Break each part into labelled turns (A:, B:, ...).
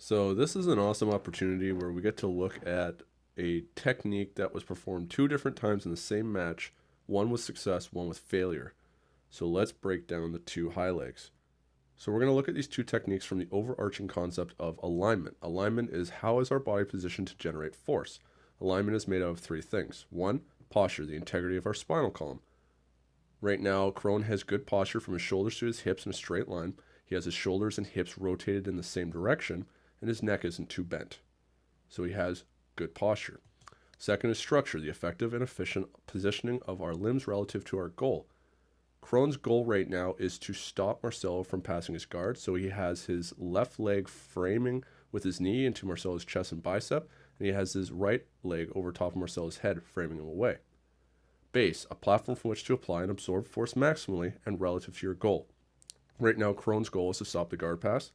A: So this is an awesome opportunity where we get to look at a technique that was performed 2 different times in the same match, one with success, one with failure. So let's break down the 2 high legs. So we're going to look at these 2 techniques from the overarching concept of alignment. Alignment is how is our body positioned to generate force. Alignment is made out of 3 things. 1, posture, the integrity of our spinal column. Right now, Kron has good posture from his shoulders to his hips in a straight line. He has his shoulders and hips rotated in the same direction, and his neck isn't too bent. So he has good posture. Second is structure, the effective and efficient positioning of our limbs relative to our goal. Kron's goal right now is to stop Marcelo from passing his guard, so he has his left leg framing with his knee into Marcelo's chest and bicep, and he has his right leg over top of Marcelo's head, framing him away. Base, a platform from which to apply and absorb force maximally and relative to your goal. Right now, Kron's goal is to stop the guard pass.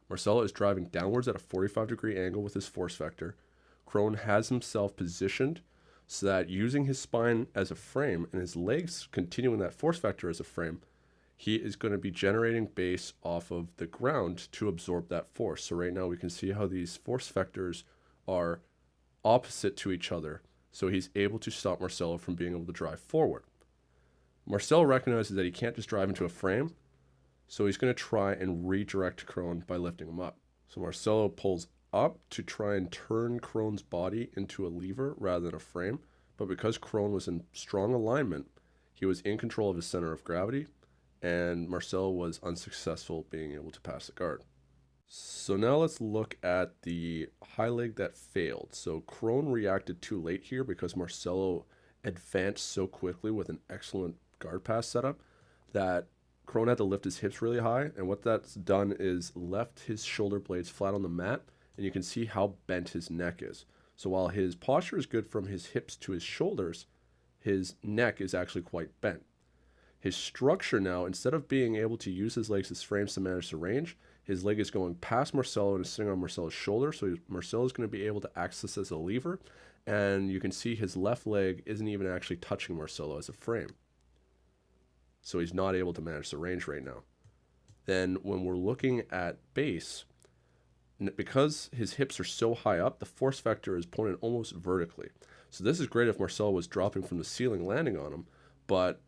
A: Marcelo is driving downwards at a 45-degree angle with his force vector. Kron has himself positioned so that using his spine as a frame and his legs continuing that force vector as a frame, he is going to be generating base off of the ground to absorb that force. So right now we can see how these force vectors are opposite to each other. So he's able to stop Marcelo from being able to drive forward. Marcelo recognizes that he can't just drive into a frame, so he's going to try and redirect Kron by lifting him up. So Marcelo pulls up to try and turn Kron's body into a lever rather than a frame, but because Kron was in strong alignment, he was in control of his center of gravity, and Marcelo was unsuccessful being able to pass the guard. So now let's look at the high leg that failed. So Kron reacted too late here because Marcelo advanced so quickly with an excellent guard pass setup that Kron had to lift his hips really high, and what that's done is left his shoulder blades flat on the mat, and you can see how bent his neck is. So while his posture is good from his hips to his shoulders, his neck is actually quite bent. His structure now, instead of being able to use his legs as frames to manage the range, his leg is going past Marcelo and is sitting on Marcelo's shoulder, so Marcelo is going to be able to access as a lever, and you can see his left leg isn't even actually touching Marcelo as a frame. So he's not able to manage the range right now. Then when we're looking at base, because his hips are so high up, the force vector is pointed almost vertically. So this is great if Marcelo was dropping from the ceiling landing on him, but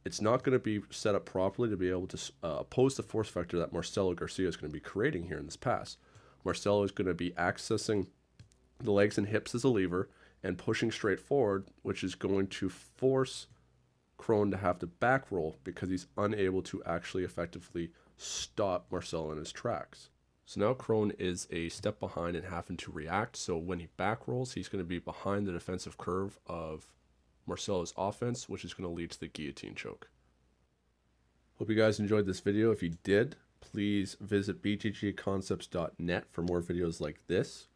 A: it's not going to be set up properly to be able to oppose the force vector that Marcelo Garcia is going to be creating here in this pass. Marcelo is going to be accessing the legs and hips as a lever and pushing straight forward, which is going to force Kron to have to back roll because he's unable to actually effectively stop Marcelo in his tracks. So now Kron is a step behind and having to react. So when he back rolls, he's going to be behind the defensive curve of Marcelo's offense, which is going to lead to the guillotine choke. Hope you guys enjoyed this video. If you did, please visit bjjconcepts.net for more videos like this,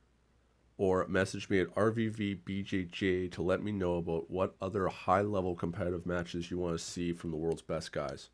A: or message me at RVVBJJ to let me know about what other high-level competitive matches you want to see from the world's best guys.